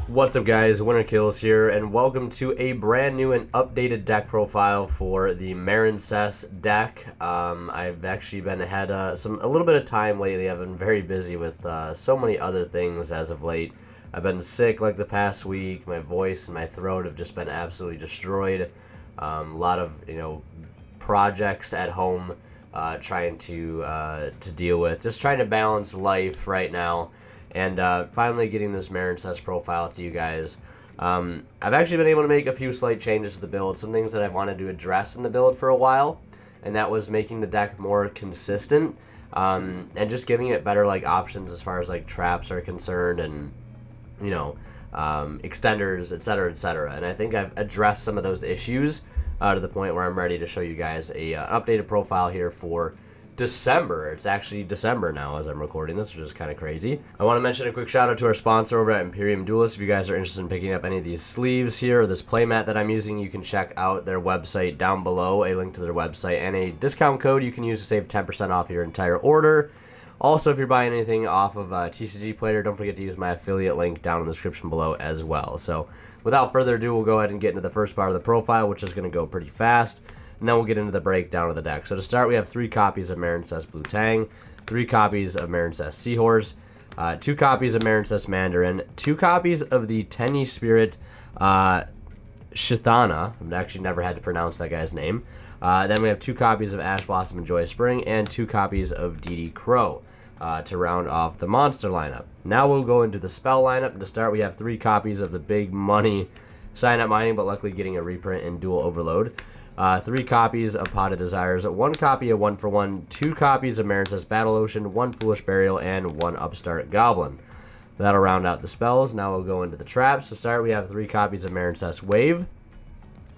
What's up guys, Winter Kills here, and welcome to a brand new and updated deck profile for the Marincess deck. I've actually had a little bit of time lately. I've been very busy with so many other things as of late. I've been sick like the past week. My voice and my throat have just been absolutely destroyed. A lot of projects at home trying to deal with, just trying to balance life right now. And finally getting this Marincess profile to you guys. I've actually been able to make a few slight changes to the build, some things that I've wanted to address in the build for a while, and that was making the deck more consistent, and just giving it better options as far as traps are concerned, and extenders, etc., etc. And I think I've addressed some of those issues to the point where I'm ready to show you guys a updated profile here for December. It's actually December now as I'm recording this, which is kind of crazy. I want to mention a quick shout out to our sponsor over at Imperium Duelist. If you guys are interested in picking up any of these sleeves here or this playmat that I'm using, you can check out their website down below, a link to their website and a discount code you can use to save 10% off your entire order. Also, if you're buying anything off of TCG Player, don't forget to use my affiliate link down in the description below as well. So without further ado, we'll go ahead and get into the first part of the profile, which is going to go pretty fast. And then we'll get into the breakdown of the deck. So to start, we have 3 copies of Marincess Blue Tang, 3 copies of Marincess Seahorse, 2 copies of Marincess Mandarin, 2 copies of the Tenyi Spirit Shithana. I've actually never had to pronounce that guy's name. Then we have 2 copies of Ash Blossom and Joy Spring, and 2 copies of DD Crow to round off the monster lineup. Now we'll go into the spell lineup. And to start, we have 3 copies of the Big Money Sign Up Mining, but luckily getting a reprint in Dual Overload. 3 copies of Pot of Desires, 1 copy of 1-for-1, 2 copies of Marincess Battle Ocean, 1 Foolish Burial, and 1 Upstart Goblin. That'll round out the spells. Now we'll go into the traps. To start, we have 3 copies of Marincess Wave,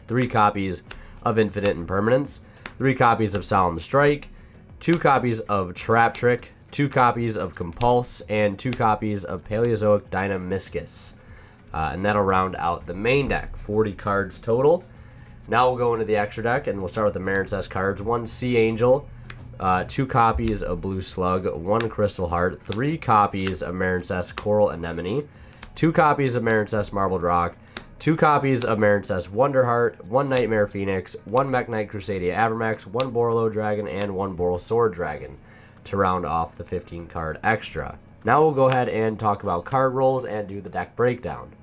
3 copies of Infinite Impermanence, 3 copies of Solemn Strike, 2 copies of Trap Trick, 2 copies of Compulse, and 2 copies of Paleozoic Dynamiscus. And that'll round out the main deck, 40 cards total. Now we'll go into the extra deck, and we'll start with the Marincess cards. 1 Sea Angel, 2 copies of Blue Slug, 1 Crystal Heart, 3 copies of Marincess Coral Anemone, 2 copies of Marincess Marbled Rock, 2 copies of Marincess Wonderheart, 1 Nightmare Phoenix, 1 Mech Knight Crusadia Avermax, 1 Borreload Dragon, and 1 Boral Sword Dragon to round off the 15 card extra. Now we'll go ahead and talk about card rolls and do the deck breakdown.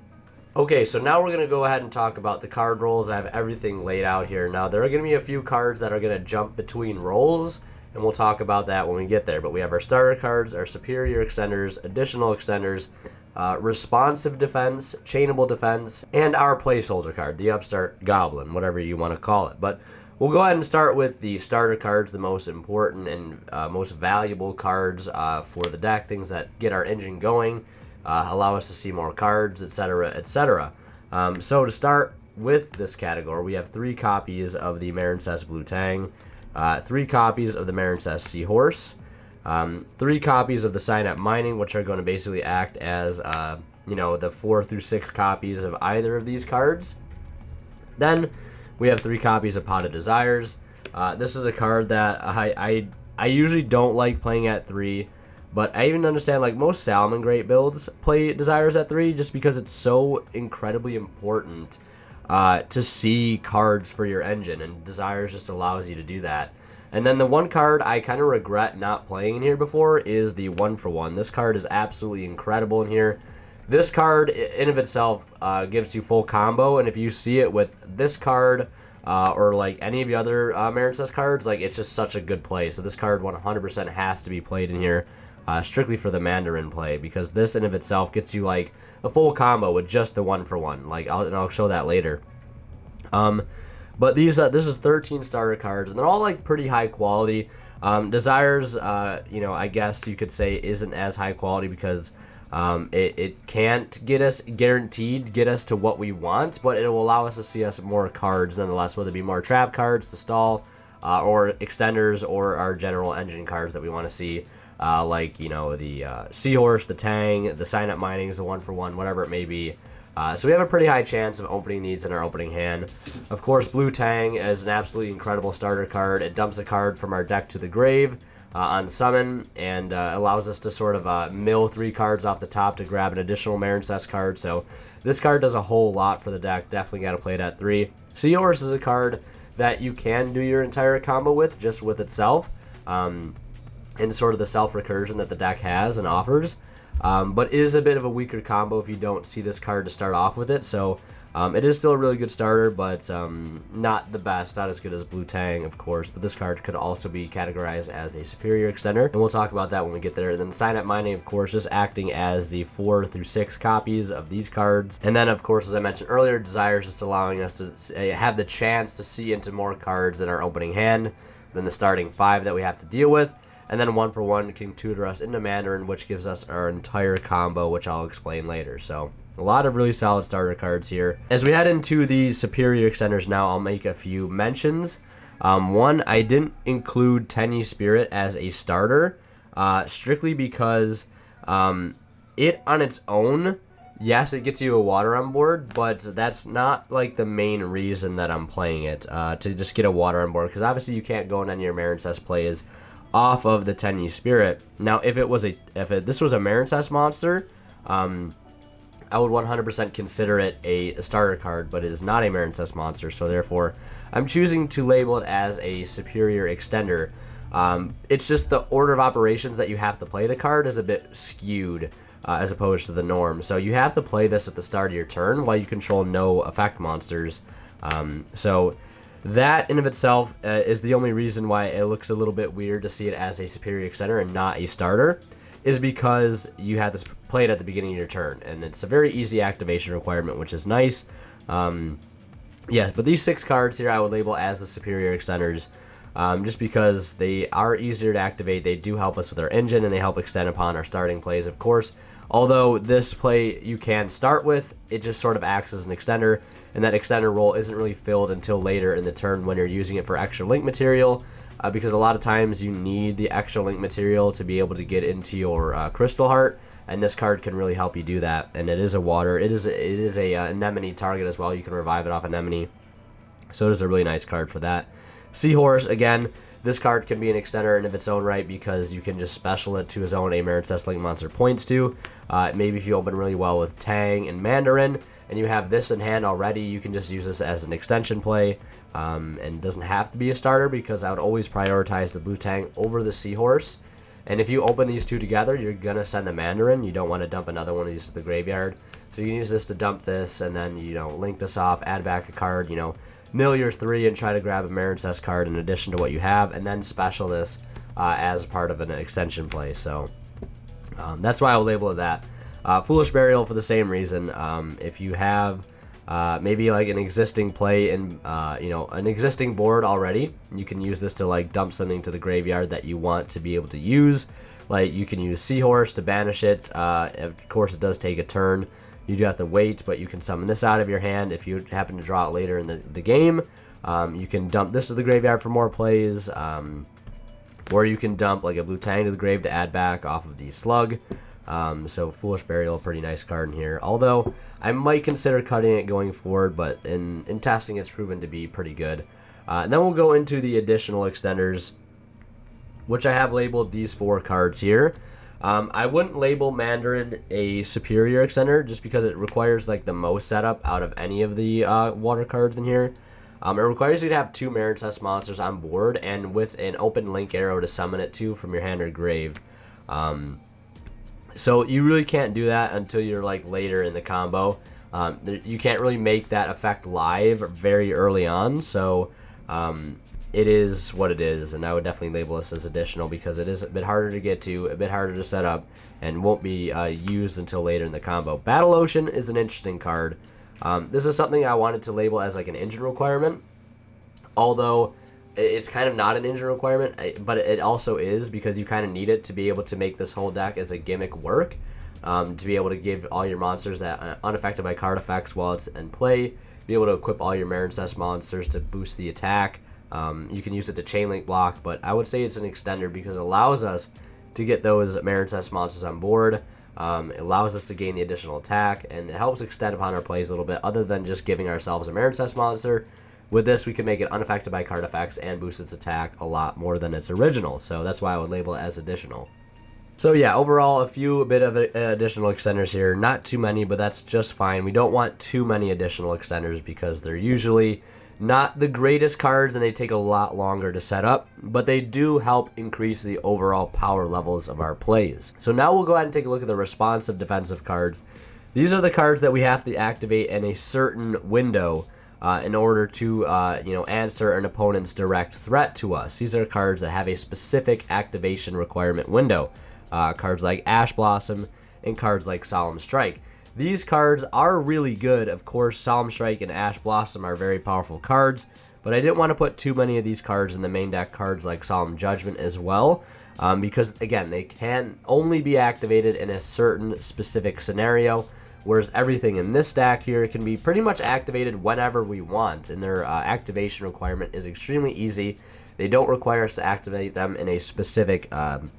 Okay, so now we're going to go ahead and talk about the card rolls. I have everything laid out here. Now, there are going to be a few cards that are going to jump between rolls, and we'll talk about that when we get there. But we have our starter cards, our superior extenders, additional extenders, responsive defense, chainable defense, and our placeholder card, the Upstart Goblin, whatever you want to call it. But we'll go ahead and start with the starter cards, the most important and most valuable cards for the deck, things that get our engine going. Allow us to see more cards, etc., etc. So to start with this category, we have 3 copies of the Marincess Blue Tang, 3 copies of the Marincess Seahorse, 3 copies of the Sign Up Mining, which are going to basically act as the 4 through 6 copies of either of these cards. Then we have 3 copies of Pot of Desires. This is a card that I usually don't like playing at 3. But I even understand, most Salmon Great builds play Desires at 3 just because it's so incredibly important to see cards for your engine, and Desires just allows you to do that. And then the one card I kind of regret not playing in here before is the 1-for-1. This card is absolutely incredible in here. This card in of itself gives you full combo, and if you see it with this card or any of the other Marincess cards, it's just such a good play. So this card 100% has to be played in here. Strictly for the Mandarin play, because this in of itself gets you a full combo with just the 1-for-1. I'll show that later. But this is 13 starter cards, and they're all pretty high quality. Desires, I guess you could say isn't as high quality because it can't guaranteed get us to what we want, but it will allow us to see us more cards nonetheless, whether it be more trap cards to stall, or extenders, or our general engine cards that we want to see. The Seahorse, the Tang, the Sign Up Minings, the 1-for-1, whatever it may be. So we have a pretty high chance of opening these in our opening hand. Of course, Blue Tang is an absolutely incredible starter card. It dumps a card from our deck to the grave. on summon, and allows us to sort of mill 3 cards off the top to grab an additional Marincess card. So this card does a whole lot for the deck. Definitely got to play it at 3. Seahorse is a card that you can do your entire combo with, just with itself, and sort of the self-recursion that the deck has and offers, but is a bit of a weaker combo if you don't see this card to start off with it. So it is still a really good starter, but not the best, not as good as Blue Tang, of course. But this card could also be categorized as a superior extender, and we'll talk about that when we get there. And then Sign Up Mining, of course, just acting as the 4 through 6 copies of these cards. And then, of course, as I mentioned earlier, Desire is just allowing us to have the chance to see into more cards in our opening hand than the starting 5 that we have to deal with. And then 1 for 1 can tutor us into Mandarin, which gives us our entire combo, which I'll explain later. So a lot of really solid starter cards here. As we head into the superior extenders now, I'll make a few mentions. One, I didn't include Tenyi Spirit as a starter, strictly because it on its own, yes, it gets you a water on board, but that's not like the main reason that I'm playing it, to just get a water on board, because obviously you can't go in any of your Marincess plays off of the Tenyi Spirit. Now, if this was a Marincess monster, I would 100% consider it a starter card, but it is not a Marincess monster, so therefore I'm choosing to label it as a superior extender. It's just the order of operations that you have to play the card is a bit skewed as opposed to the norm. So you have to play this at the start of your turn while you control no effect monsters. So that in of itself is the only reason why it looks a little bit weird to see it as a superior extender and not a starter, is because you have to play it at the beginning of your turn, and it's a very easy activation requirement, which is nice. Yes, but these 6 cards here I would label as the superior extenders, just because they are easier to activate. They do help us with our engine, and they help extend upon our starting plays, of course. Although this play you can start with, it just sort of acts as an extender, and that extender role isn't really filled until later in the turn when you're using it for extra link material, because a lot of times you need the extra link material to be able to get into your Crystal Heart, and this card can really help you do that. And it is a water. It is a anemone target as well. You can revive it off anemone, so it is a really nice card for that. Seahorse, again, this card can be an extender in of its own right because you can just special it to a zone a Marincess Link monster points to. Maybe if you open really well with Tang and Mandarin, and you have this in hand already, you can just use this as an extension play, and it doesn't have to be a starter, because I would always prioritize the Blue Tang over the Seahorse. And if you open these 2 together, you're going to send the Mandarin. You don't want to dump another one of these to the graveyard. So you can use this to dump this, and then, link this off, add back a card, mill your 3 and try to grab a Marincess card in addition to what you have, and then special this as part of an extension play. So that's why I'll label it that. Foolish Burial for the same reason. If you have maybe like an existing play in an existing board already, you can use this to like dump something to the graveyard that you want to be able to use. Like you can use Seahorse to banish it. Of course, it does take a turn. You do have to wait, but you can summon this out of your hand if you happen to draw it later in the game. You can dump this to the graveyard for more plays, or you can dump like a Blue Tang to the grave to add back off of the Slug. So Foolish Burial, a pretty nice card in here. Although I might consider cutting it going forward, but in testing it's proven to be pretty good. And then we'll go into the additional extenders, which I have labeled these 4 cards here. I wouldn't label Mandarin a superior extender just because it requires like the most setup out of any of the water cards in here. It requires you to have 2 Marincess monsters on board and with an open link arrow to summon it to from your hand or grave. So you really can't do that until you're like later in the combo. You can't really make that effect live very early on, so it is what it is, and I would definitely label this as additional because it is a bit harder to get to, a bit harder to set up, and won't be used until later in the combo. Battle Ocean is an interesting card. This is something I wanted to label as like an engine requirement, although it's kind of not an engine requirement, but it also is because you kind of need it to be able to make this whole deck as a gimmick work, to be able to give all your monsters that are unaffected by card effects while it's in play, be able to equip all your Marincess monsters to boost the attack. You can use it to chain link block, but I would say it's an extender because it allows us to get those Marincess monsters on board. It allows us to gain the additional attack, and it helps extend upon our plays a little bit. Other than just giving ourselves a Marincess monster, With this, we can make it unaffected by card effects and boost its attack a lot more than its original. So that's why I would label it as additional. So yeah, overall, a few bit of additional extenders here. Not too many, but that's just fine. We don't want too many additional extenders because they're usually not the greatest cards and they take a lot longer to set up, but they do help increase the overall power levels of our plays. So now we'll go ahead and take a look at the responsive defensive cards. These are the cards that we have to activate in a certain window in order to answer an opponent's direct threat to us. These are cards that have a specific activation requirement window. Cards like Ash Blossom and cards like Solemn Strike. These cards are really good. Of course, Solemn Strike and Ash Blossom are very powerful cards, but I didn't want to put too many of these cards in the main deck. Cards like Solemn Judgment as well, because again, they can only be activated in a certain specific scenario, whereas everything in this stack here can be pretty much activated whenever we want, and their activation requirement is extremely easy. They don't require us to activate them in a specific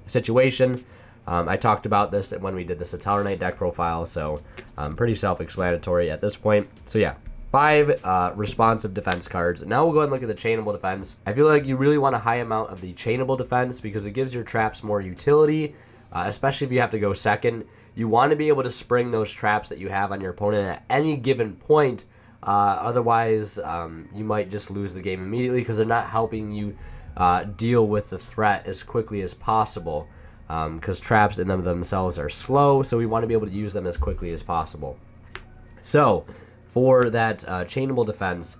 situation. I talked about this when we did the Satellar Knight deck profile, so pretty self-explanatory at this point. So yeah, 5 responsive defense cards. Now we'll go ahead and look at the chainable defense. I feel like you really want a high amount of the chainable defense because it gives your traps more utility, especially if you have to go second. You want to be able to spring those traps that you have on your opponent at any given point. Otherwise, you might just lose the game immediately because they're not helping you deal with the threat as quickly as possible. Because traps in themselves are slow, so we want to be able to use them as quickly as possible. So, for that chainable defense,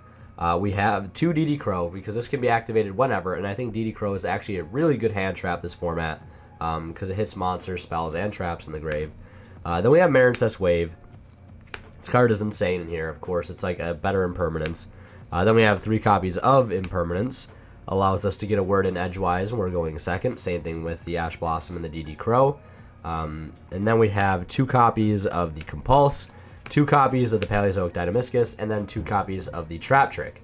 we have 2 DD Crow, because this can be activated whenever, and I think DD Crow is actually a really good hand trap this format, because it hits monsters, spells, and traps in the grave. Then we have Marincess Wave. This card is insane in here, of course. It's like a better Impermanence. Then we have 3 copies of Impermanence. Allows us to get a word in edgewise when we're going second. Same thing with the Ash Blossom and the DD Crow. And then we have 2 copies of the Compulse, 2 copies of the Paleozoic Dynamiscus, and then 2 copies of the Trap Trick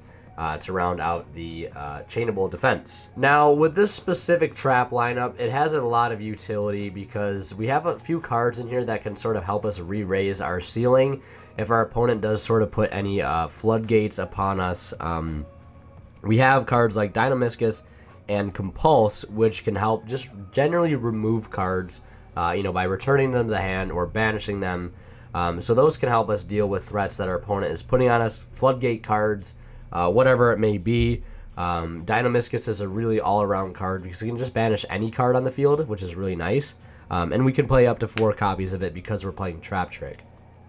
to round out the chainable defense. Now, with this specific trap lineup, it has a lot of utility because we have a few cards in here that can sort of help us re-raise our ceiling if our opponent does sort of put any floodgates upon us. We have cards like Dynamiscus and Compulse, which can help just generally remove cards, by returning them to the hand or banishing them. So those can help us deal with threats that our opponent is putting on us, floodgate cards, whatever it may be. Dynamiscus is a really all-around card because you can just banish any card on the field, which is really nice. And we can play up to 4 copies of it because we're playing Trap Trick.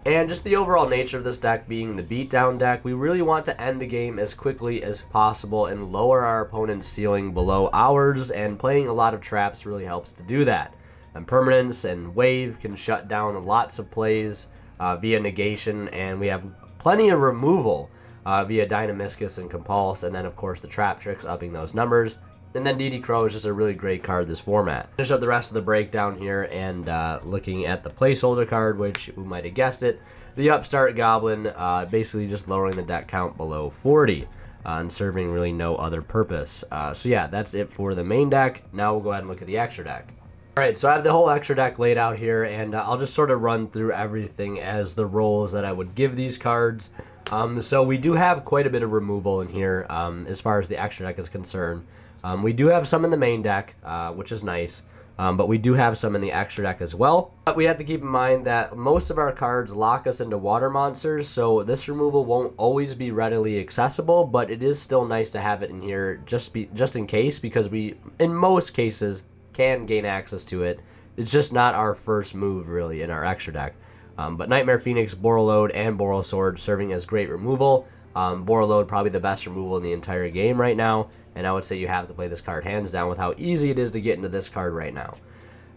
And just the overall nature of this deck being the beatdown deck, we really want to end the game as quickly as possible and lower our opponent's ceiling below ours, and playing a lot of traps really helps to do that. Impermanence and Wave can shut down lots of plays via negation, and we have plenty of removal via Dynamiscus and Compulse, and then of course the Trap Tricks upping those numbers. And then DD Crow is just a really great card this format. Finish up the rest of the breakdown here and looking at the placeholder card, which we might have guessed it, the Upstart Goblin, basically just lowering the deck count below 40 and serving really no other purpose. So yeah, that's it for the main deck. Now we'll go ahead and look at the extra deck. Alright, so I have the whole extra deck laid out here, and I'll just sort of run through everything as the roles that I would give these cards. So we do have quite a bit of removal in here as far as the extra deck is concerned. We do have some in the main deck, which is nice, but we do have some in the extra deck as well. But we have to keep in mind that most of our cards lock us into water monsters, so this removal won't always be readily accessible, but it is still nice to have it in here just in case, because we, in most cases, can gain access to it. It's just not our first move, really, in our extra deck. But Nightmare Phoenix, Borreload, and Borrelsword serving as great removal. Borreload probably the best removal in the entire game right now, and I would say you have to play this card hands down with how easy it is to get into this card right now.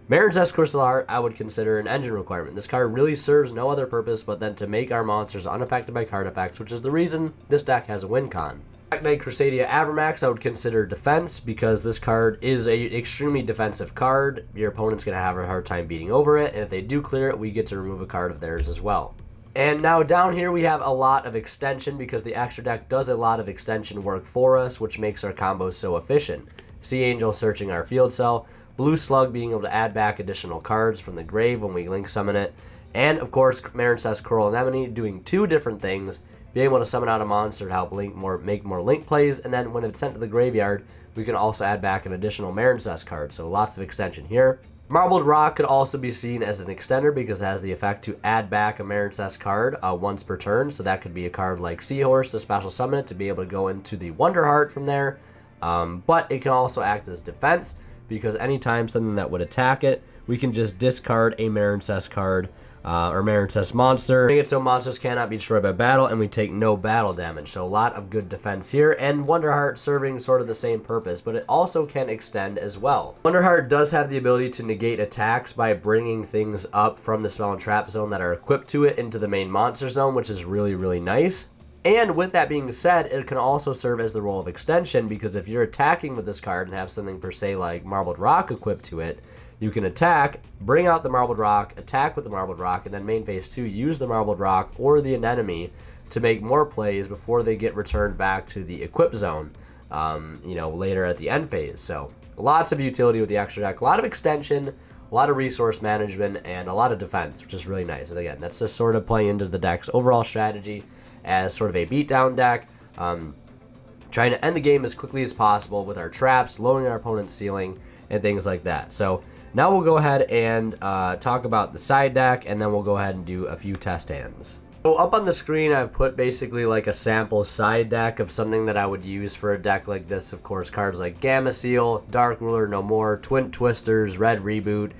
Marincess Crystal Heart I would consider an engine requirement. This card really serves no other purpose but then to make our monsters unaffected by card effects, which is the reason this deck has a win con. Black Knight Crusadia Avermax I would consider defense, because this card is an extremely defensive card. Your opponent's going to have a hard time beating over it, and if they do clear it, we get to remove a card of theirs as well. And now down here we have a lot of extension, because the extra deck does a lot of extension work for us, which makes our combos so efficient. Sea Angel searching our field cell, Blue Slug being able to add back additional cards from the grave when we link summon it, and of course Marincess Coral Anemone doing 2 different things. be able to summon out a monster to help make more link plays, and then when it's sent to the graveyard, we can also add back an additional Marincess card, so lots of extension here. Marbled Rock could also be seen as an extender because it has the effect to add back a Marincess card once per turn, so that could be a card like Seahorse to special summon it to be able to go into the Wonder Heart from there, but it can also act as defense because anytime something that would attack it, we can just discard a Marincess card or Marincess monster, making it so monsters cannot be destroyed by battle, and we take no battle damage. So a lot of good defense here, and Wonderheart serving sort of the same purpose, but it also can extend as well. Wonderheart does have the ability to negate attacks by bringing things up from the spell and trap zone that are equipped to it into the main monster zone, which is really, really nice. And with that being said, it can also serve as the role of extension, because if you're attacking with this card and have something per se like Marbled Rock equipped to it, you can attack, bring out the Marbled Rock, attack with the Marbled Rock, and then main phase 2, use the Marbled Rock or the anemone to make more plays before they get returned back to the equip zone, later at the end phase. So lots of utility with the extra deck, a lot of extension, a lot of resource management, and a lot of defense, which is really nice. And again, that's just sort of playing into the deck's overall strategy as sort of a beatdown deck, trying to end the game as quickly as possible with our traps, lowering our opponent's ceiling, and things like that. So now we'll go ahead and talk about the side deck, and then we'll go ahead and do a few test hands. So up on the screen, I've put basically like a sample side deck of something that I would use for a deck like this. Of course, cards like Gamma Seal, Dark Ruler No More, Twin Twisters, Red Reboot,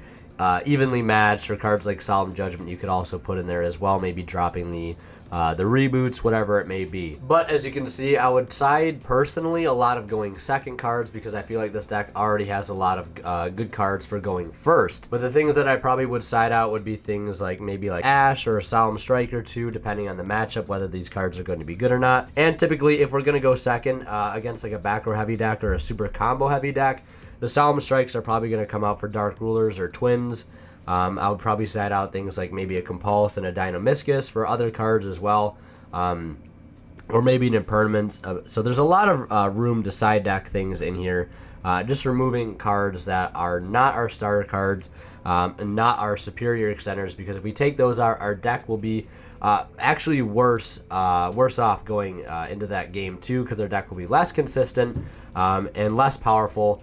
Evenly Matched, or cards like Solemn Judgment you could also put in there as well, maybe dropping the reboots, whatever it may be. But as you can see, I would side personally a lot of going second cards because I feel like this deck already has a lot of good cards for going first. But the things that I probably would side out would be things like maybe like Ash or a Solemn Strike or two, depending on the matchup, whether these cards are going to be good or not. And typically, if we're going to go second against like a back row heavy deck or a super combo heavy deck, the Solemn Strikes are probably going to come out for Dark Rulers or Twins. I would probably side out things like maybe a Compulse and a Dynamiscus for other cards as well, or maybe an Impermanence. So there's a lot of room to side deck things in here, just removing cards that are not our starter cards and not our superior extenders, because if we take those out, our deck will be actually worse off going into that game too, because our deck will be less consistent and less powerful.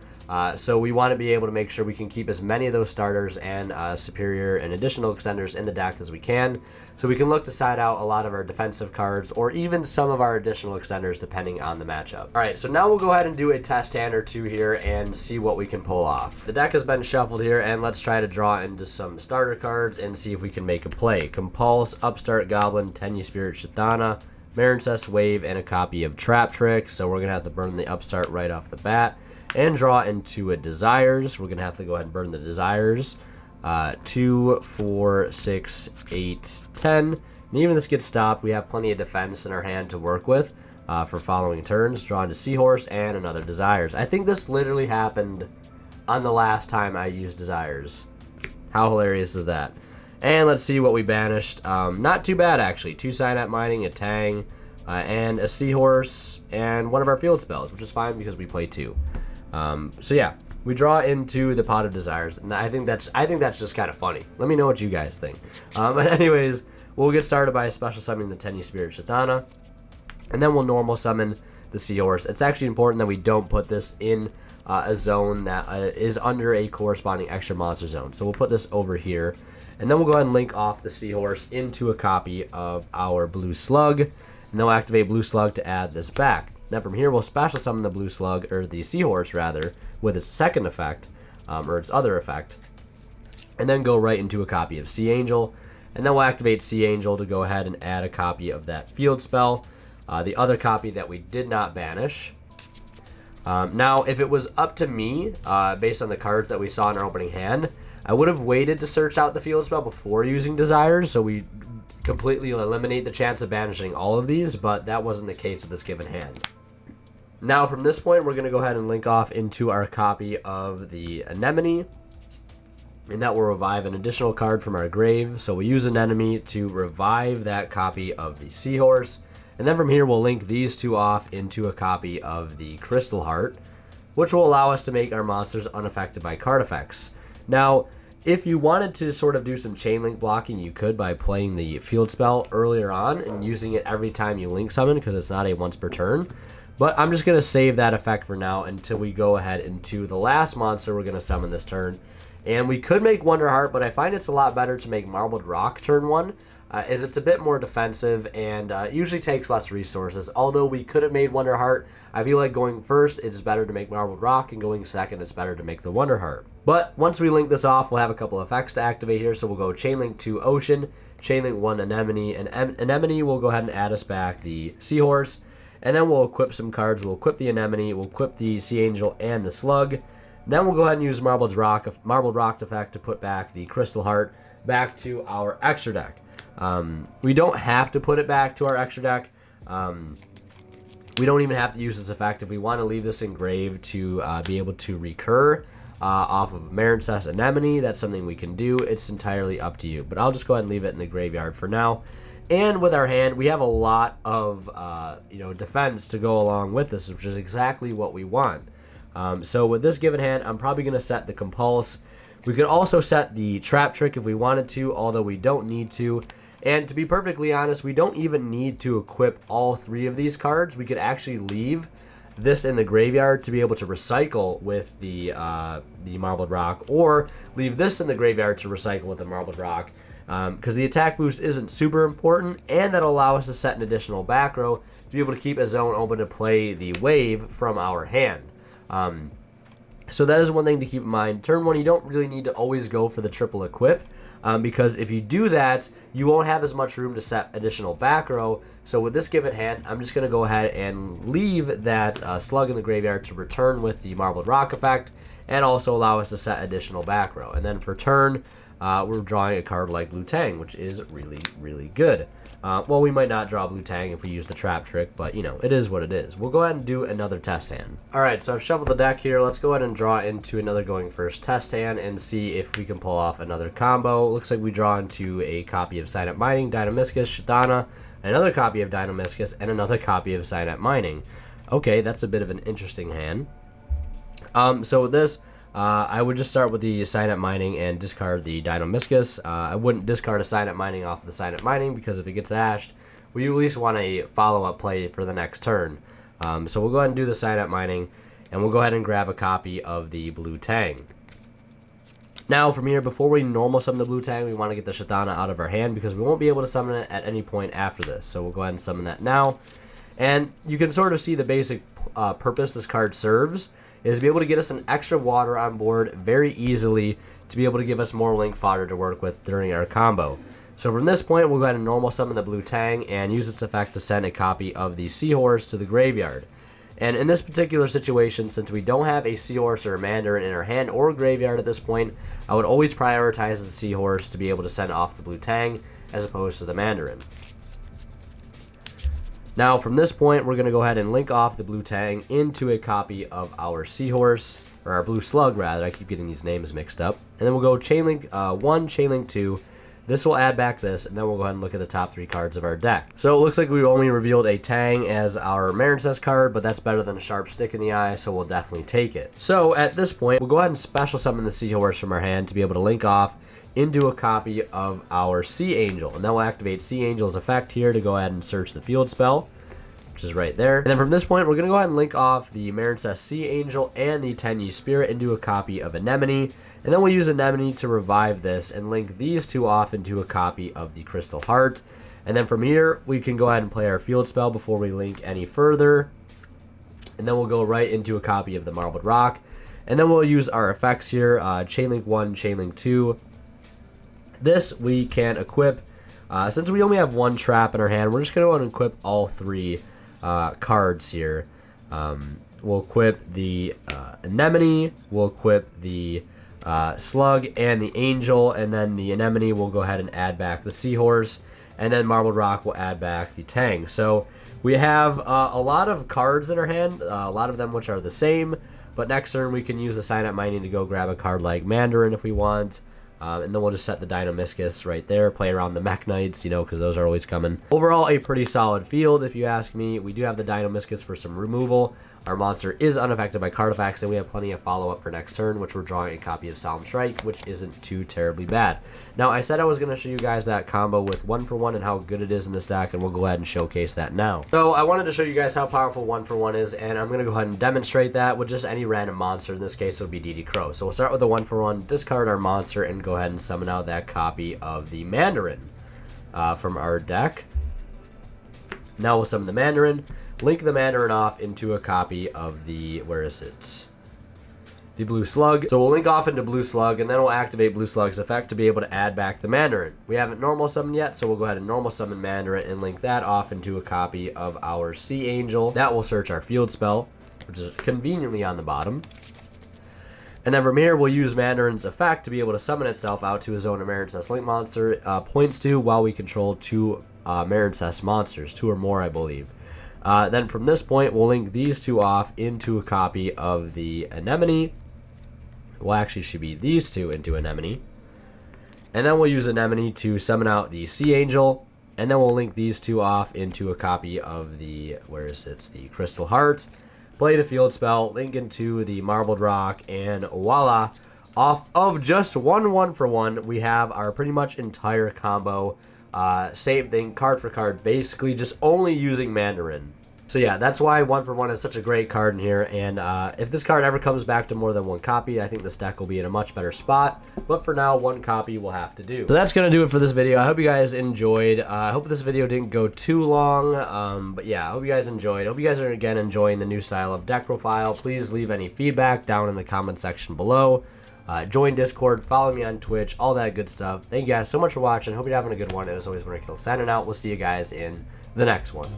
So we want to be able to make sure we can keep as many of those starters and superior and additional extenders in the deck as we can, so we can look to side out a lot of our defensive cards or even some of our additional extenders depending on the matchup. Alright, so now we'll go ahead and do a test hand or two here and see what we can pull off. The deck has been shuffled here, and let's try to draw into some starter cards and see if we can make a play. Compulse, Upstart Goblin, Tenyi Spirit Shatana, Marincess Wave, and a copy of Trap Trick. So we're going to have to burn the Upstart right off the bat and draw into a Desires. We're going to have to go ahead and burn the Desires. 2, 4, 6, 8, 10. And even this gets stopped, we have plenty of defense in our hand to work with for following turns. Draw into Seahorse and another Desires. I think this literally happened on the last time I used Desires. How hilarious is that? And let's see what we banished. Not too bad, actually. 2 Cyanide Mining, a Tang, and a Seahorse, and one of our field spells, which is fine because we play 2. So yeah, we draw into the Pot of Desires, and I think that's just kind of funny. Let me know what you guys think. But anyways, we'll get started by special summoning the Tenyi Spirit Shatana, and then we'll normal summon the Seahorse. It's actually important that we don't put this in a zone that is under a corresponding extra monster zone. So we'll put this over here, and then we'll go ahead and link off the Seahorse into a copy of our Blue Slug, and then we'll activate Blue Slug to add this back. Then from here, we'll special summon the Blue Slug, or the Seahorse rather, with its second effect, or its other effect, and then go right into a copy of Sea Angel, and then we'll activate Sea Angel to go ahead and add a copy of that field spell, the other copy that we did not banish. Now, if it was up to me, based on the cards that we saw in our opening hand, I would have waited to search out the field spell before using Desires, so we completely eliminate the chance of banishing all of these, but that wasn't the case with this given hand. Now, from this point, we're going to go ahead and link off into our copy of the Anemone, and that will revive an additional card from our grave. So we use an enemy to revive that copy of the Seahorse, and then from here, we'll link these two off into a copy of the Crystal Heart, which will allow us to make our monsters unaffected by card effects. Now, If you wanted to sort of do some chain link blocking, you could by playing the field spell earlier on and using it every time you link summon, because it's not a once per turn. But I'm just going to save that effect for now until we go ahead into the last monster we're going to summon this turn. And we could make Wonder Heart, but I find it's a lot better to make Marbled Rock turn 1, as it's a bit more defensive and usually takes less resources. Although we could have made Wonder Heart, I feel like going first, it's better to make Marbled Rock, and going second, it's better to make the Wonder Heart. But once we link this off, we'll have a couple of effects to activate here. So we'll go Chain Link 2 Ocean, Chain Link 1 Anemone, and Anemone will go ahead and add us back the Seahorse. And then we'll equip some cards. We'll equip the Anemone, we'll equip the Sea Angel and the Slug. Then we'll go ahead and use Marbled Rock effect to put back the Crystal Heart back to our extra deck. We don't have to put it back to our extra deck. We don't even have to use this effect. If we want to leave this engraved to be able to recur off of Marincess Anemone, that's something we can do. It's entirely up to you. But I'll just go ahead and leave it in the graveyard for now. And with our hand, we have a lot of defense to go along with this, which is exactly what we want. So with this given hand, I'm probably going to set the Compulse. We could also set the Trap Trick if we wanted to, although we don't need to. And to be perfectly honest, we don't even need to equip all 3 of these cards. We could actually leave this in the graveyard to be able to recycle with the Marbled Rock, or leave this in the graveyard to recycle with the Marbled Rock. Because the attack boost isn't super important, and that'll allow us to set an additional back row to be able to keep a zone open to play the wave from our hand. So that is one thing to keep in mind. Turn 1, you don't really need to always go for the triple equip, because if you do that, you won't have as much room to set additional back row. So with this given hand, I'm just going to go ahead and leave that Slug in the graveyard to return with the Marbled Rock effect, and also allow us to set additional back row. And then for turn, we're drawing a card like Blue Tang, which is really, really good. Well, we might not draw Blue Tang if we use the Trap Trick, but, it is what it is. We'll go ahead and do another test hand. Alright, so I've shuffled the deck here. Let's go ahead and draw into another going first test hand and see if we can pull off another combo. Looks like we draw into a copy of Signet Mining, Dynamiscus, Shadana, another copy of Dynamiscus, and another copy of Signet Mining. Okay, that's a bit of an interesting hand. So with this, I would just start with the Signet Mining and discard the Dynamiscus. I wouldn't discard a Signet Mining off of the Signet Mining, because if it gets ashed, we at least want a follow-up play for the next turn. So we'll go ahead and do the Signet Mining, and we'll go ahead and grab a copy of the Blue Tang. Now, from here, before we normal summon the Blue Tang, we want to get the Shadana out of our hand, because we won't be able to summon it at any point after this. So we'll go ahead and summon that now. And you can sort of see the basic purpose this card serves, is to be able to get us an extra water on board very easily, to be able to give us more link fodder to work with during our combo. So from this point, we'll go ahead and normal summon the Blue Tang and use its effect to send a copy of the Seahorse to the graveyard. And in this particular situation, since we don't have a Seahorse or a Mandarin in our hand or graveyard at this point, I would always prioritize the Seahorse to be able to send off the Blue Tang as opposed to the Mandarin. Now, from this point, we're going to go ahead and link off the Blue Tang into a copy of our Seahorse, or our Blue Slug, rather. I keep getting these names mixed up. And then we'll go Chain Link 1, Chain Link 2. This will add back this, and then we'll go ahead and look at the top 3 cards of our deck. So it looks like we only revealed a Tang as our Marincess card, but that's better than a Sharp Stick in the Eye, so we'll definitely take it. So at this point, we'll go ahead and special summon the Seahorse from our hand to be able to link off into a copy of our Sea Angel. And then we'll activate Sea Angel's effect here to go ahead and search the field spell, which is right there. And then from this point, we're going to go ahead and link off the Marincess Sea Angel and the Tenyi Spirit into a copy of Anemone. And then we'll use Anemone to revive this and link these 2 off into a copy of the Crystal Heart. And then from here, we can go ahead and play our field spell before we link any further. And then we'll go right into a copy of the Marbled Rock. And then we'll use our effects here, Chain Link 1, Chain Link 2. This we can equip. Since we only have 1 trap in our hand, we're just going to go ahead and equip all 3 cards here. We'll equip the Anemone, we'll equip the Slug and the Angel, and then the Anemone will go ahead and add back the Seahorse, and then Marbled Rock will add back the Tang. So we have a lot of cards in our hand, a lot of them which are the same, but next turn we can use the Signet Mining to go grab a card like Mandarin if we want. And then we'll just set the Dynamiscus right there, play around the Mech Knights, you know, because those are always coming. Overall, a pretty solid field, if you ask me. We do have the Dynamiscus for some removal. Our monster is unaffected by card effects, and we have plenty of follow-up for next turn, which we're drawing a copy of Solemn Strike, which isn't too terribly bad. Now, I said I was going to show you guys that combo with 1-for-1 and how good it is in this deck, and we'll go ahead and showcase that now. So, I wanted to show you guys how powerful 1-for-1 is, and I'm going to go ahead and demonstrate that with just any random monster. In this case, it'll be DD Crow. So, we'll start with the 1-for-1, discard our monster, and go ahead and summon out that copy of the Mandarin from our deck. Now, we'll summon the Mandarin. Link the Mandarin off into a copy of the, where is it? The Blue Slug. So we'll link off into Blue Slug, and then we'll activate Blue Slug's effect to be able to add back the Mandarin. We haven't normal summoned yet, so we'll go ahead and normal summon Mandarin and link that off into a copy of our Sea Angel. That will search our field spell, which is conveniently on the bottom. And then from here, we'll use Mandarin's effect to be able to summon itself out to a zone of Marincess Link monster. Points to while we control 2 Marincess monsters, 2 or more, I believe. Then from this point, we'll link these 2 off into a copy of the Anemone. Well, actually, should be these 2 into Anemone. And then we'll use Anemone to summon out the Sea Angel. And then we'll link these 2 off into a copy of the, where is it? The Crystal Heart. Play the field spell, link into the Marbled Rock, and voila. Off of just 1-1-for-1, we have our pretty much entire combo. Same thing, card for card, basically just only using Mandarin. So yeah, that's why 1-for-1 is such a great card in here, and if this card ever comes back to more than 1 copy, I think this deck will be in a much better spot, but for now, 1 copy will have to do. So that's going to do it for this video. I hope you guys enjoyed. I hope this video didn't go too long, but yeah, I hope you guys enjoyed. I hope you guys are, again, enjoying the new style of deck profile. Please leave any feedback down in the comment section below. Join Discord, follow me on Twitch, all that good stuff. Thank you guys so much for watching. Hope you're having a good one, and as always, Marincess signing out. We'll see you guys in the next one.